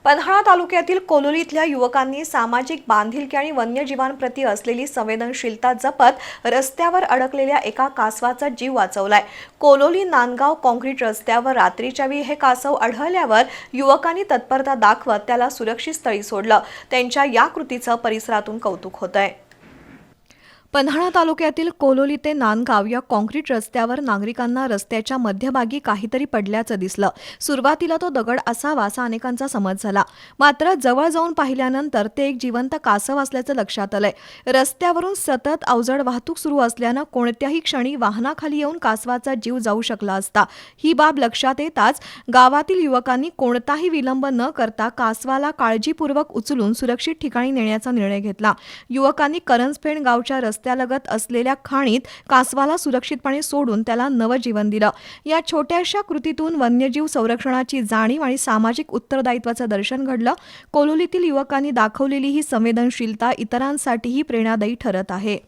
पन्हाळा तालुक्यातील कोलोली इथल्या युवकांनी सामाजिक बांधिलकी आणि वन्यजीवांप्रती असलेली संवेदनशीलता जपत रस्त्यावर अडकलेल्या एका कासवाचा जीव वाचवलाय। कोलोली नांदगाव काँक्रीट रस्त्यावर रात्रीच्या वेळी हे कासव आढळल्यावर युवकांनी तत्परता दाखवत त्याला सुरक्षित स्थळी सोडलं। त्यांच्या या कृतीचं परिसरातून कौतुक होतंय। पन्हाळा तालुक्यातील कोलोली ते नांदगाव या काँक्रीट रस्त्यावर नागरिकांना रस्त्याच्या मध्यभागी काहीतरी पडल्याचं दिसलं। सुरुवातीला तो दगड असावा असा अनेकांचा समज झाला, मात्र जवळ जाऊन पाहिल्यानंतर ते एक जिवंत कासव असल्याचं लक्षात आलंय। रस्त्यावरून सतत अवजड वाहतूक सुरू असल्यानं कोणत्याही क्षणी वाहनाखाली येऊन कासवाचा जीव जाऊ शकला असता। ही बाब लक्षात येताच गावातील युवकांनी कोणताही विलंब न करता कासवाला काळजीपूर्वक उचलून सुरक्षित ठिकाणी नेण्याचा निर्णय घेतला। युवकांनी करंजफेड गावच्या रस्त्यालगत असलेल्या खाणीत कासवाला सुरक्षितपणे सोडून त्याला नवजीवन दिलं। या छोट्याशा कृतीतून वन्यजीव संरक्षणाची जाणीव आणि सामाजिक उत्तरदायित्वाचं दर्शन घडलं। कोलोलीतील युवकांनी दाखवलेली ही संवेदनशीलता इतरांसाठीही प्रेरणादायी ठरत आहे।